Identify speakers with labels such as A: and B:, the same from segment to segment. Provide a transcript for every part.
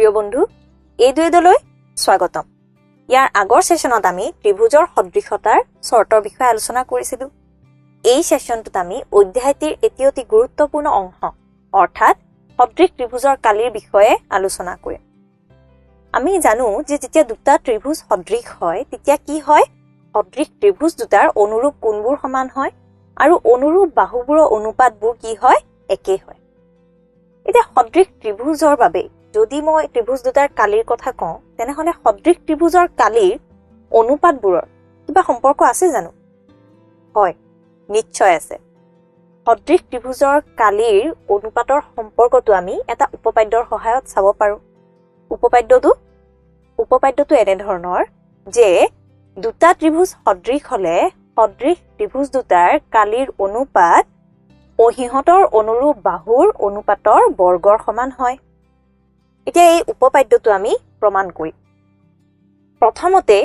A: প্ৰিয় বন্ধু এই দুইদলৈ স্বাগতম ইয়াৰ আগৰ সেশনত আমি ত্ৰিভুজৰ সদৃশতাৰ চৰ্তৰ বিষয়ে আলোচনা কৰিছিলো এই সেশনটোত আমি অধ্যায়টিৰ এটি অতি গুৰুত্বপূৰ্ণ অংশ অৰ্থাৎ সদৃশ ত্ৰিভুজৰ কালিৰ বিষয়ে আলোচনা কৰিম আমি জানো যে যেতিয়া দুটা ত্ৰিভুজ সদৃশ হয় তেতিয়া কি হয় সদৃশ ত্ৰিভুজ দুটাৰ অনুৰূপ কোণবোৰ সমান হয় আৰু অনুৰূপ বাহুবোৰৰ অনুপাতবোৰ কি হয় একে হয় এতিয়া সদৃশ ত্ৰিভুজৰ বাবে যদি মই ত্ৰিভুজ দুটাৰ কালিৰ কথা কওঁ তেনেহলে সদৃশ ত্ৰিভুজৰ কালিৰ অনুপাতবোৰৰ কিবা সম্পৰ্ক আছে জানো হয় নিশ্চয় আছে সদৃশ ত্ৰিভুজৰ কালিৰ অনুপাতৰ সম্পৰ্কটো আমি এটা উপপাদ্যৰ সহায়ত চাব পাৰো উপপাদ্যটো এনে ধৰণৰ যে দুটা ত্ৰিভুজ সদৃশ হলে সদৃশ ত্ৰিভুজ দুটাৰ কালিৰ অনুপাত অহিহতৰ অনুৰূপ বাহুৰ অনুপাতৰ বৰ্গৰ সমান হয় এতিয়া এই উপপাদ্যটো আমি প্ৰমাণ কৰিম প্ৰথমতে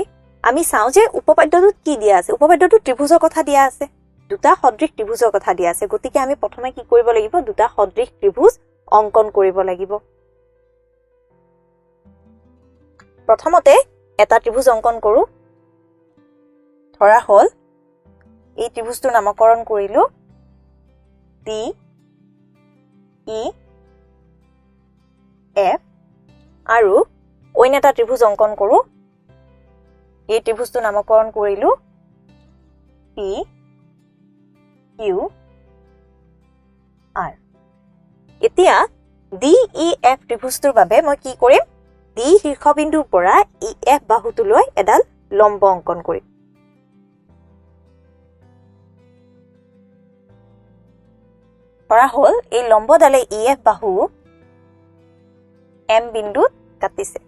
A: আমি চাওঁ যে উপপাদ্যটোত কি দিয়া আছে উপপাদ্যটোত ত্ৰিভুজৰ কথা দিয়া আছে দুটা সদৃশ ত্ৰিভুজৰ কথা দিয়া আছে গতিকে আমি প্ৰথমে কি কৰিব লাগিব দুটা সদৃশ ত্ৰিভুজ অংকন কৰিব লাগিব প্ৰথমতে এটা ত্ৰিভুজ অংকন কৰো ধৰা হল এই ত্ৰিভুজটোৰ নামকৰণ কৰিলো D E F আৰু অন্য এটা ত্ৰিভুজ অংকন কৰো এই ত্ৰিভুজটো নামকৰণ কৰিলো P Q R এতিয়া D E F ত্ৰিভুজটোৰ বাবে মই কি কৰিম D শীৰ্ষবিন্দুৰ পৰা E F বাহুটোলৈ এডাল লম্ব অংকন কৰিম ধৰা হল এই লম্বডালে EF বাহু M বিন্দুত কাটিছে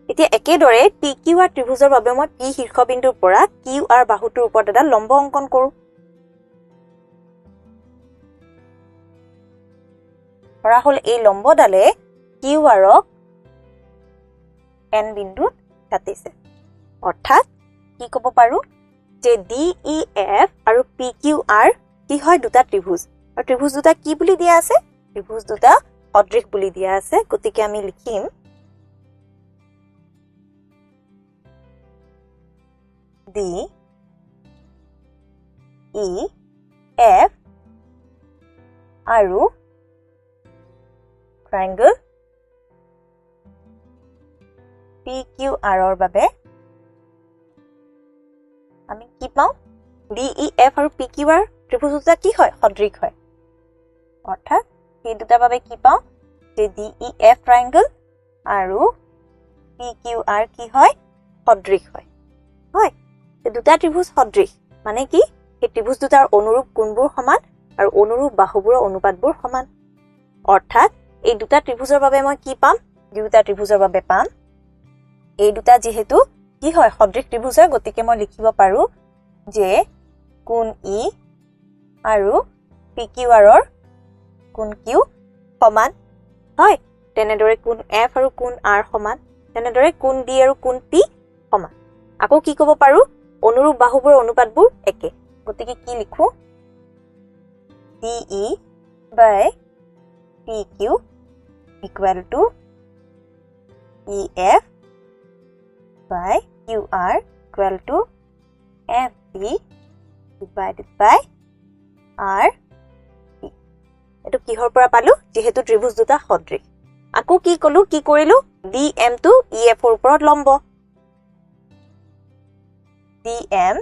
A: এতিয়া একেদৰে PQR ত্ৰিভুজৰ বাবে মই P শীৰ্ষবিন্দুৰ পৰা QR বাহুটোৰ ওপৰত এটা লম্ব অংকন কৰো ধৰা হল এই লম্বডালে QRক N বিন্দুত কাটিছে অৰ্থাৎ কি ক'ব পাৰো যে DEF আৰু PQR কি হয় দুটা ত্ৰিভুজ আৰু ত্ৰিভুজ দুটা কি বুলি দিয়া আছে ত্ৰিভুজ দুটা সদৃশ বুলি দিয়া আছে গতিকে আমি লিখিম D E F আৰু ট্ৰায়াঙ্গল PQR ৰ বাবে আমি কি পাওঁ DEF আৰু PQR ত্ৰিভুজ দুটা কি হয় সদৃশ হয় অৰ্থাৎ এই দুটাৰ বাবে কি পাওঁ যে DEF ট্ৰায়াঙ্গল আৰু PQR কি হয় সদৃশ হয় হয় এই দুটা ত্ৰিভুজ সদৃশ মানে কি এই ত্ৰিভুজ দুটাৰ অনুৰূপ কোণবোৰ সমান আৰু অনুৰূপ বাহুবোৰৰ অনুপাতবোৰ সমান অৰ্থাৎ এই দুটা ত্ৰিভুজৰ বাবে মই কি পাম দুটা ত্ৰিভুজৰ বাবে পাম এই দুটা যেহেতু কি হয় সদৃশ ত্ৰিভুজ হয় গতিকে মই লিখিব পাৰো যে কোণ E আৰু PQR ৰ কোণ Q সমান হয় তেনেদৰে কোণ F আৰু কোণ R সমান তেনেদৰে কোণ D আৰু কোণ P সমান আকৌ কি ক'ব পাৰো অনুৰূপ বাহুবোৰৰ অনুপাতবোৰ একে গতিকে কি লিখো DE by PQ equal to EF by QR equal to FP divided by R P এটো কিহৰ পৰা পালো যেহেতু ত্ৰিভুজ দুটা সদৃশ আকৌ কি কৰিলো DM টো EF ৰ ওপৰত লম্ব DM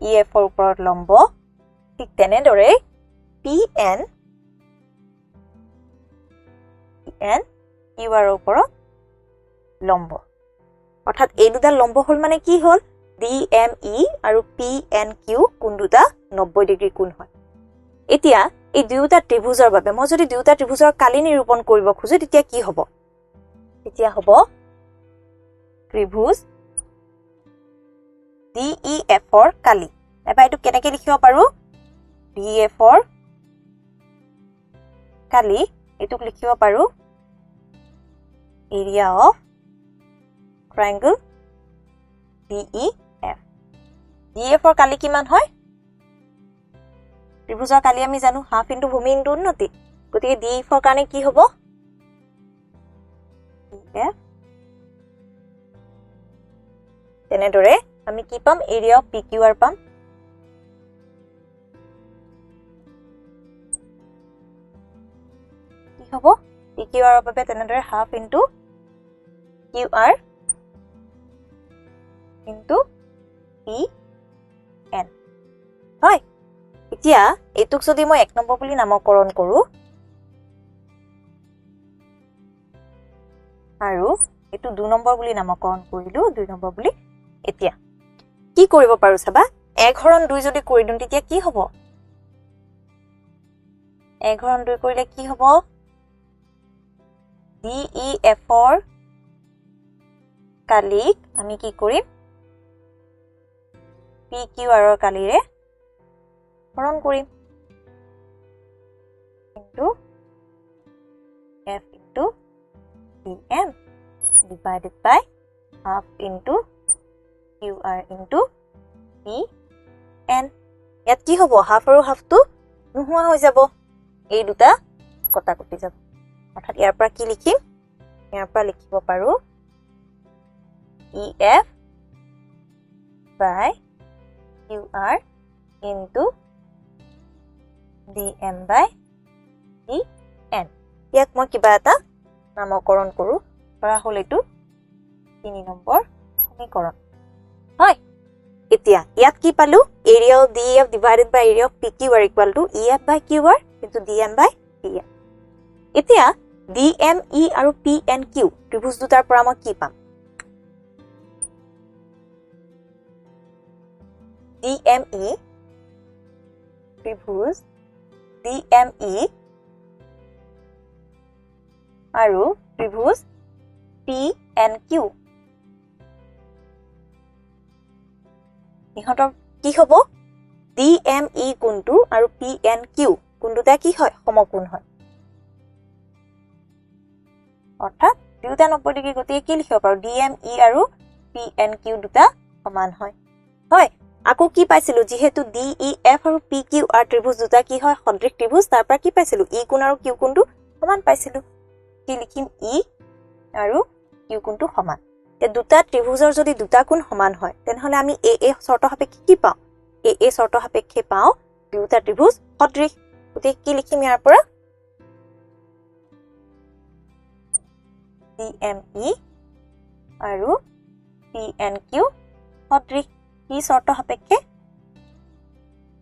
A: EF ৰ ওপৰত লম্ব ঠিক তেনেদৰে PN QR ৰ ওপৰত লম্ব অৰ্থাৎ এই দুটা লম্ব হল মানে কি হল DME আৰু PNQ কোণ দুটা 90 ডিগ্ৰী কোণ হয় এতিয়া এই দুয়োটা ত্ৰিভুজৰ বাবে মই যদি দুয়োটা ত্ৰিভুজৰ কালি নিৰূপণ কৰিব খুজো তেতিয়া কি হ'ব তেতিয়া হ'ব ত্ৰিভুজ DEF ৰ কালি এবাৰ এটো কেনেকৈ লিখিব পাৰো DF ৰ কালি এটোক লিখিব পাৰো area of triangle DEF DF ৰ কালি কিমান হয় ত্ৰিভুজৰ কালি আমি জানো হাফ ইনটু ভূমি ইনটু উন্নতি গতিকে DEF ৰ কাৰণে কি হ'ব EF তেনেদৰে আমি কি পাম এৰিয়া অফ PQR পাম কি হ'ব PQR ৰ বাবে তেনেদৰে half into QR into PN হয় এতিয়া এটুক যদি মই 1 নম্বৰ বুলি নামকৰণ কৰো আৰু এটু 2 নম্বৰ বুলি নামকৰণ কৰিলো 2 নম্বৰ বুলি এতিয়া কি কৰিব পাৰো চাবা 1 হৰণ 2 যদি কৰি দিম তেতিয়া কি হ'ব 1 হৰণ 2 কৰিলে কি হ'ব DEF ৰ কালিক আমি কি কৰিম PQR ৰ কালিৰে হৰণ কৰিম into F into PM divided by half into QR into PN ইয়াত কি হ'ব হাফ আৰু হাফটো নোহোৱা হৈ যাব এই দুটা কটা কটি যাব অৰ্থাৎ ইয়াৰ পৰা কি লিখিম ইয়াৰ পৰা লিখিব পাৰো EF by QR into DM by DN ইয়াক মই কিবা এটা নামকৰণ কৰো কৰা হল এটো 3 নম্বৰ সমীকৰণ হয় এতিয়া ইয়াত কি পালো area of DEF divided by area of PQR equal to EF by QR into DM by PN এতিয়া DME আৰু PNQ ত্ৰিভুজ দুটাৰ পৰা মই কি পাম DME ত্ৰিভুজ DME আৰু ত্ৰিভুজ PNQ ইহঁতৰ কি হ'ব DME কোণটো আৰু PNQ কোণটোটা কি হয় সমকোণ হয় অৰ্থাৎ দুটা 90 ডিগ্ৰী গতিকে কি লিখিব পাৰো DME আৰু PNQ দুটা সমান হয় হয় আকৌ কি পাইছিলো যেহেতু DEF আৰু PQR ত্ৰিভুজ দুটা কি হয় সদৃশ ত্ৰিভুজ তাৰ পৰা কি পাইছিলো E কোণ আৰু Q কোণটো সমান পাইছিলো কি লিখিম E আৰু Q কোণটো সমান তে দুটা ত্ৰিভুজৰ যদি দুটা কোণ সমান হয় তেনহলে আমি AA শৰ্ত সাপেক্ষে কি পাও AA শৰ্ত সাপেক্ষে পাও দুটা ত্ৰিভুজ সদৃশ গতিকে কি লিখিম ইয়াৰ পৰা DME আৰু PNQ সদৃশ কি শৰ্ত সাপেক্ষে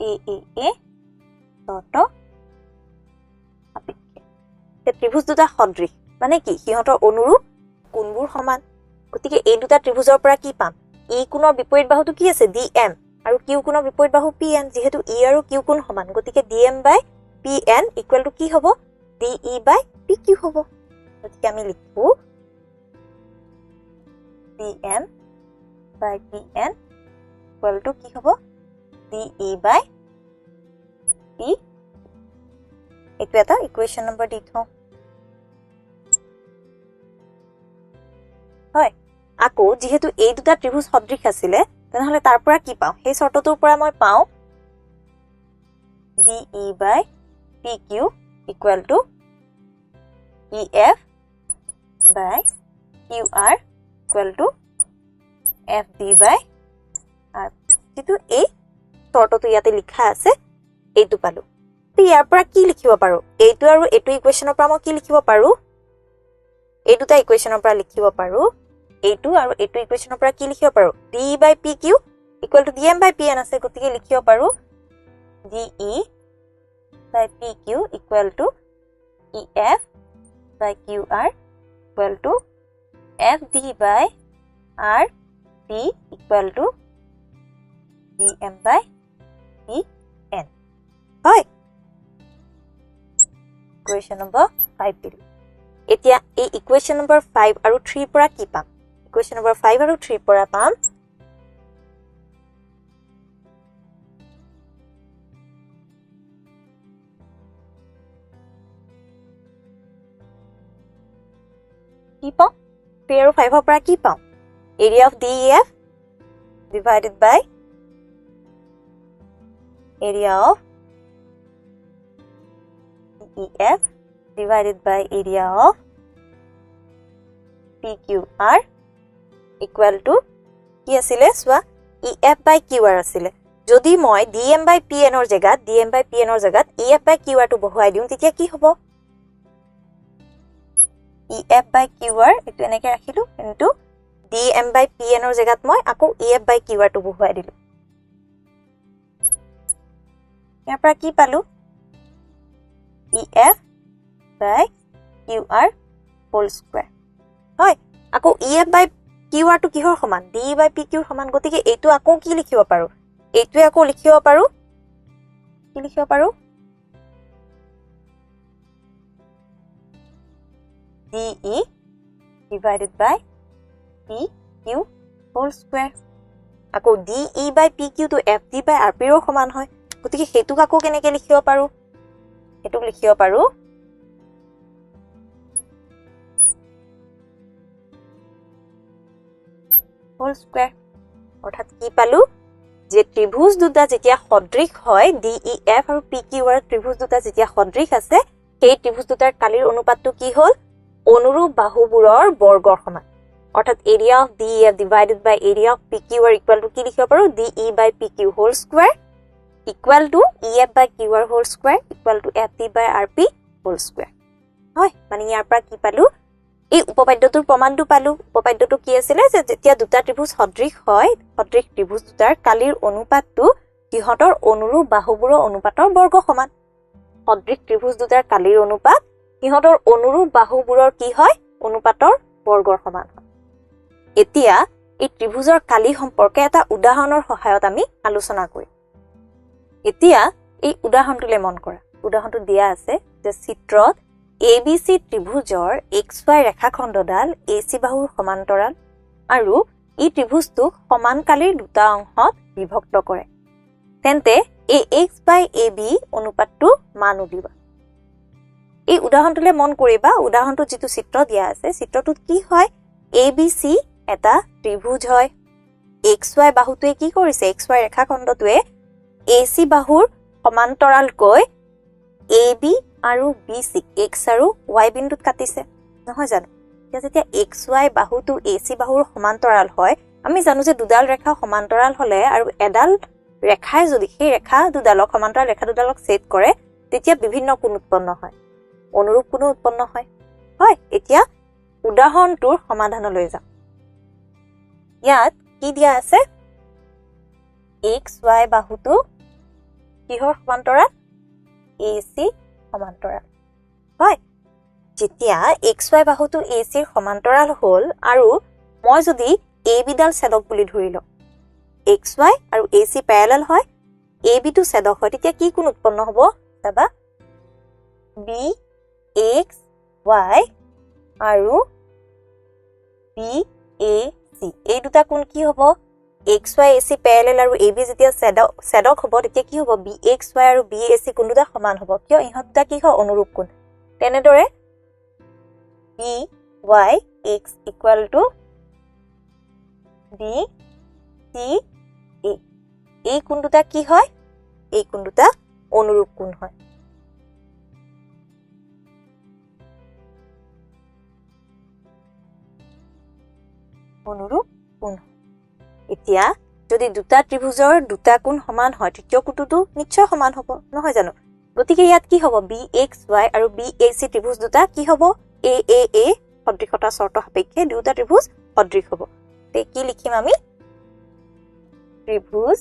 A: AAA শৰ্ত সাপেক্ষে তে ত্ৰিভুজ দুটা সদৃশ মানে কি সিহঁতৰ অনুৰূপ কোণবোৰ সমান গতিকে এই দুটা ত্ৰিভুজৰ পৰা কি পাম E কোণৰ বিপৰীত বাহুটো কি আছে DM আৰু Q কোণৰ বিপৰীত বাহু PN যেহেতু E আৰু Q কোণ সমান গতিকে DM by PN equal to কি হ'ব DE বাই PQ হ'ব গতিকে আমি লিখো DM by PN equal to কি হ'ব DE বাই P এইটো এটা ইকুৱেশ্যন নম্বৰ দি থওঁ হয় আকৌ যেহেতু এই দুটা ত্ৰিভুজ সদৃশ আছিল তেনেহলে তাৰ পৰা কি পাও সেই শৰ্তটোৰ পৰা মই পাও DE by PQ equal to EF by QR equal to FD by R যেটো এই শৰ্তটো ইয়াতে লিখা আছে এইটো পালো তো ইয়াৰ পৰা কি লিখিব পাৰো এইটো আৰু এইটো ইকুৱেশ্যনৰ পৰা মই কি লিখিব পাৰো এই দুটা ইকুৱেশ্যনৰ পৰা লিখিব পাৰো এইটো আৰু এইটো ইকুৱেশ্যনৰ পৰা কি লিখিব পাৰো DE by PQ equal to DM by PN আছে গতিকে লিখিব পাৰো DE by PQ equal to EF by QR equal to FD by RP equal to DM by PN হয় ইকুৱেশ্যন নম্বৰ 5 দিলো এতিয়া এই ইকুৱেশ্যন নম্বৰ 5 আৰু 3 পৰা কি পাম ইকুৱেশ্যন নম্বৰ 5 আৰু 3 পৰা পাম কি পাম 3 আৰু 5 পৰা কি পাম area of DEF divided by area of EF divided by area of PQR equal to কি আছিলে সোৱা EF by QR আছিলে যদি মই DM by PN ৰ জাগাত EF by QR টো বহুৱাই দিও তেতিয়া কি হ'ব EF by QR এটো এনেকৈ ৰাখিলো কিন্তু DM by PN ৰ জাগাত মই আকৌ EF by QR টো বহুৱাই দিলো ইয়াৰ পৰা কি পালো EF by QR whole square হয় আকৌ EF by QR টো কিহৰ সমান D by PQ সমান গতিকে এইটো আকৌ কি লিখিব পাৰো এইটোৱে আকৌ লিখিব পাৰো কি লিখিব পাৰো DE divided by PQ whole square আকৌ DE by PQ to FD by RP ৰ সমান হয় গতিকে হেতুক আকৌ কেনেকৈ লিখিব পাৰো হেতুক লিখিব পাৰো whole square অৰ্থাৎ কি পালো যে ত্ৰিভুজ দুটা যেতিয়া সদৃশ হয় DEF আৰু PQR ত্ৰিভুজ দুটা যেতিয়া সদৃশ আছে সেই ত্ৰিভুজ দুটাৰ কালিৰ অনুপাতটো কি হ'ল অনুৰূপ বাহুবোৰৰ বৰ্গৰ সমান অৰ্থাৎ area of DEF divided by area of PQR equal to কি লিখিব পাৰো DE by PQ whole square equal to EF by QR whole square equal to FD by RP whole square হয় মানে ইয়াৰ পৰা কি পালো এই উপপাদ্যটোৰ প্ৰমাণটো পালো উপপাদ্যটো কি আছিল যে যেতিয়া দুটা ত্ৰিভুজ সদৃশ হয় সদৃশ ত্ৰিভুজ দুটাৰ কালিৰ অনুপাতটো কিহতৰ অনুৰূপ বাহুবোৰৰ অনুপাতৰ বৰ্গ সমান সদৃশ ত্ৰিভুজ দুটাৰ কালিৰ অনুপাত কিহতৰ অনুৰূপ বাহুবোৰৰ কি হয় অনুপাতৰ বৰ্গৰ সমান হয় এতিয়া এই ত্ৰিভুজৰ কালি সম্পৰ্কে এটা উদাহৰণৰ সহায়ত আমি আলোচনা কৰিম এতিয়া এই উদাহৰণটোলে মন কৰা উদাহৰণটো দিয়া আছে যে চিত্ৰত ABC ত্ৰিভুজৰ XY ৰেখাখণ্ডডাল AC বাহুৰ সমান্তৰাল আৰু এই ত্ৰিভুজটোক সমানকালিৰ দুটা অংশত বিভক্ত কৰে তেন্তে AX by AB অনুপাতটো মান উলিওৱা এই উদাহৰণটোলে মন কৰিবা উদাহৰণটো যেটো চিত্ৰ দিয়া আছে চিত্ৰটোত কি হয় ABC এটা ত্ৰিভুজ হয় XY বাহুটোৱে কি কৰিছে XY ৰেখাখণ্ডটোৱে AC বাহুৰ সমান্তৰালকৈ AB আৰু BC X আৰু Y বিন্দুত কাটিছে নহয় জানো যেতিয়া XY বাহুটো AC বাহুৰ সমান্তৰাল হয় আমি জানো যে দুডাল ৰেখা সমান্তৰাল হলে আৰু এডাল ৰেখাই যদি সেই ৰেখা দুডালক সমান্তৰাল ৰেখা দুডালক ছেদ কৰে তেতিয়া বিভিন্ন কোণ উৎপন্ন হয় অনুৰূপ কোণ উৎপন্ন হয় হয় এতিয়া উদাহৰণটোৰ সমাধানলৈ যাম ইয়াত কি দিয়া আছে XY বাহুটো কিহৰ সমান্তৰাল AC সমান্তৰাল হয় যেতিয়া XY বাহুটো AC ৰ সমান্তৰাল হ'ল আৰু মই যদি AB ডাল ছেদক বুলি ধৰিলো XY আৰু AC প্যাৰেলাল হয় AB টো ছেদক হয় তেতিয়া কি কোণ উৎপন্ন হ'ব চাবা BXY আৰু BAC এই দুটা কোণ কি হ'ব XY AC প্যাৰেলাল আৰু AB যেতিয়া ছেদক হ'ব তেতিয়া কি হ'ব BXY আৰু BAC কোণ দুটা সমান হ'ব কিয় ইহঁত দুটা কি হয় অনুৰূপ কোণ তেনেদৰে BYX equal to BCA এই কোণ দুটা কি হয় এই কোণ দুটা অনুৰূপ কোণ হয় অনুৰূপ কোণ এতিয়া যদি দুটা ত্ৰিভুজৰ দুটা কোণ সমান হয় তৃতীয় কোণটো নিশ্চয় সমান হ'ব নহয় জানো গতিকে ইয়াত কি হ'ব BXY আৰু BAC ত্ৰিভুজ দুটা কি হ'ব AAA সদৃশতা শৰ্ত সাপেক্ষে দুটা ত্ৰিভুজ সদৃশ হ'ব তে কি লিখিম আমি ত্ৰিভুজ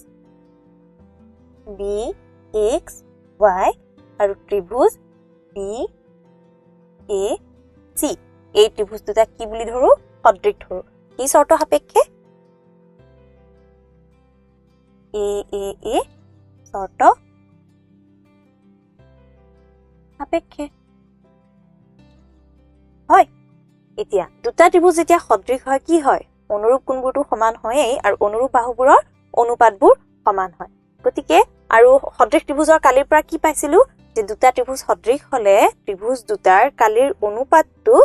A: BXY আৰু ত্ৰিভুজ BAC এই ত্ৰিভুজ দুটা কি বুলি ধৰো সদৃশ ধৰো কি শৰ্ত সাপেক্ষে AAA শৰ্ত সাপেক্ষে হয় এতিয়া দুটা ত্ৰিভুজ যেতিয়া সদৃশ হয় কি হয় অনুৰূপ কোণবোৰটো সমান হয়েই আৰু অনুৰূপ বাহুবোৰৰ অনুপাতবোৰ সমান হয় গতিকে আৰু সদৃশ ত্ৰিভুজৰ কালিৰ পৰা কি পাইছিলো যে দুটা ত্ৰিভুজ সদৃশ হলে ত্ৰিভুজ দুটাৰ কালিৰ অনুপাতটো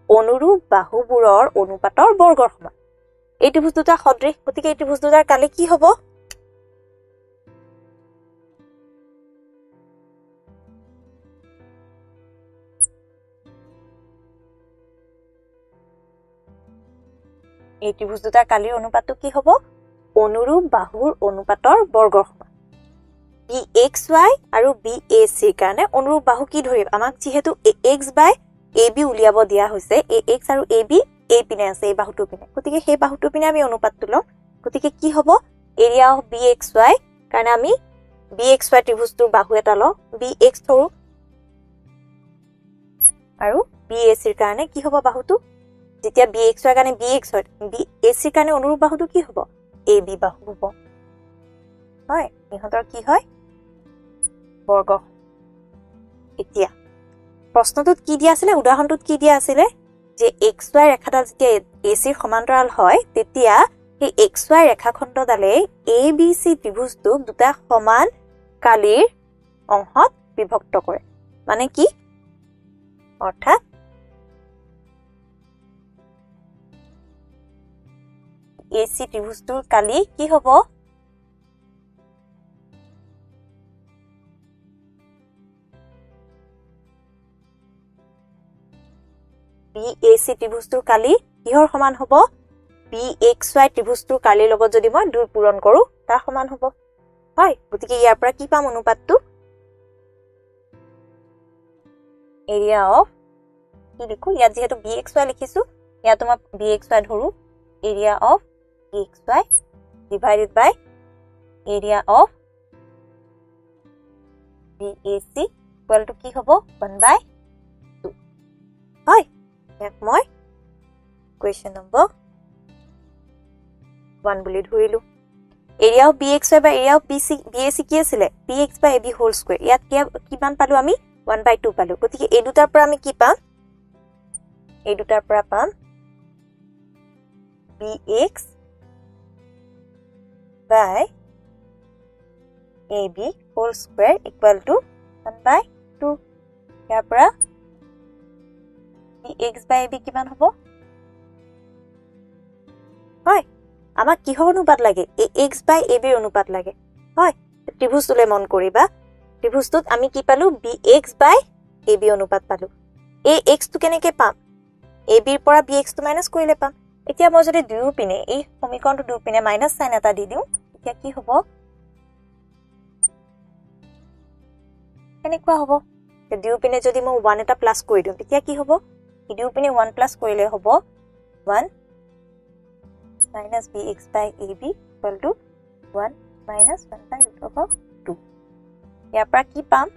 A: অনুৰূপ বাহুবোৰৰ অনুপাতৰ বৰ্গৰ সমান এই ত্ৰিভুজ দুটা সদৃশ গতিকে এই ত্ৰিভুজ দুটাৰ কালি কি হ'ব এই ত্ৰিভুজ দুটাৰ কালিৰ অনুপাতটো কি হ'ব অনুৰূপ বাহুৰ অনুপাতৰ বৰ্গৰ সমান BXY আৰু BAC ৰ কাৰণে অনুৰূপ বাহু কি ধৰিম আমাক যিহেতু AX by AB উলিয়াব দিয়া হৈছে AX আৰু AB এই পিনে আছে এই বাহুটোৰ পিনে গতিকে সেই বাহুটোৰ পিনে আমি অনুপাতটো লম গতিকে কি হ'ব এৰিয়া অফ BXY কাৰণে আমি BXY ত্ৰিভুজটোৰ বাহু এটা লওঁ BX ধৰো আৰু BAC ৰ কাৰণে কি হ'ব বাহুটো যেতিয়া BXY ৰ কাৰণে BX হয় BAC ৰ কাৰণে অনুৰূপ বাহুটো কি হ'ব AB বাহু হ'ব হয় ইহঁতৰ কি হয় বৰ্গ এতিয়া প্ৰশ্নটোত কি দিয়া আছিল উদাহৰণটোত কি দিয়া আছিল যে XY ৰেখাডাল যেতিয়া AC ৰ সমান্তৰাল হয় তেতিয়া সেই XY ৰেখাখণ্ডডালে ABC ত্ৰিভুজটোক দুটা সমান কালিৰ অংশত বিভক্ত কৰে মানে কি অৰ্থাৎ AC ত্ৰিভুজটোৰ কালি কি হ'ব BAC ত্ৰিভুজটোৰ কালি কিহৰ সমান হ'ব BXY ত্ৰিভুজটোৰ কালিৰ লগত যদি মই 2 পূৰণ কৰো তাৰ সমান হ'ব হয় গতিকে ইয়াৰ পৰা কি পাম অনুপাতটো এৰিয়া অফ কি লিখো ইয়াত যেহেতু BXY লিখিছো ইয়াত মই BXY ধৰো area of BXY divided by area of BAC equal to কি হ'ব 1/2 হয় ইয়াক মই question number 1 বুলি ধৰিলো area of BXY by area of BAC কি আছিল BX by AB whole square ইয়াত কিমান পালো আমি 1/2 পালো গতিকে এই দুটাৰ পৰা আমি কি পাম এই দুটাৰ পৰা পাম BX by AB whole square equal to 1/2 ইয়াৰ পৰা BX by AB কিমান হ'ব হয় আমাক কিহৰ অনুপাত লাগে AX by AB ৰ অনুপাত লাগে হয় ত্ৰিভুজটোলে মন কৰিবা ত্ৰিভুজটোত আমি কি পালো BX by AB অনুপাত পালো AX টো কেনেকৈ পাম AB ৰ পৰা BX টো মাইনাস কৰিলে পাম এতিয়া মই যদি দুয়ো পিনে এই সমীকৰণটো দুয়ো পিনে মাইনাস সাইন এটা দি দিও এতিয়া কি হ'ব কেনেকুৱা হ'ব দুয়ো পিনে যদি মই 1 এটা প্লাস কৰি দিও তেতিয়া কি হ'ব দুয়ো পিনে 1 প্লাস কৰিলে হ'ব 1 minus BX by AB equal to 1 minus 1/2 ইয়াৰ পৰা কি পাম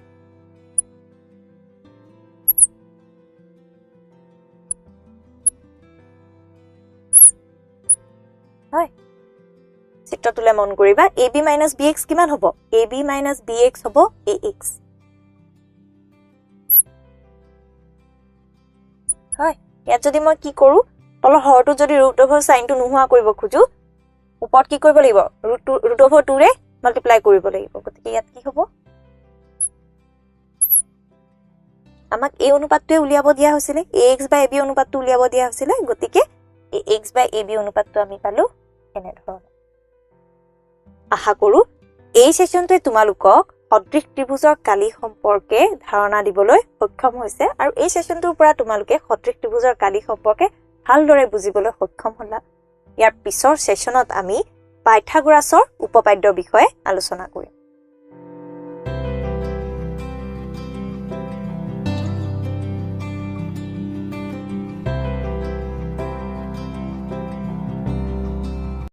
A: হয় চিত্ৰটোলে মন কৰিবা AB minus BX কিমান হ'ব AB minus BX হ'ব AX হয় ইয়াত যদি মই কি কৰো তলৰ হৰটো যদি ৰুট অভাৰ সাইনটো নোহোৱা কৰিব খুজো ওপৰত কি কৰিব লাগিব ৰুট অভাৰ 2 ৰে মাল্টিপ্লাই কৰিব লাগিব গতিকে ইয়াত কি হ'ব আমাক এই অনুপাতটোৱে উলিয়াব দিয়া হৈছিল AX by AB অনুপাতটো উলিয়াব দিয়া হৈছিল গতিকে AX by AB অনুপাতটো আমি পালো এনে ধৰণৰ আশা কৰো এই সেশনটোৱে তোমালোকক সদৃশ ত্ৰিভুজৰ কালি সম্পৰ্কে ধাৰণা দিবলৈ সক্ষম হৈছে আৰু এই সেশনটোৰ পৰা তোমালোকে সদৃশ ত্ৰিভুজৰ কালি সম্পৰ্কে ভালদৰে বুজিবলৈ সক্ষম হ'লা ইয়াৰ পিছৰ সেশনত আমি পাইথাগোৰাছৰ উপপাদ্যৰ বিষয়ে আলোচনা কৰিম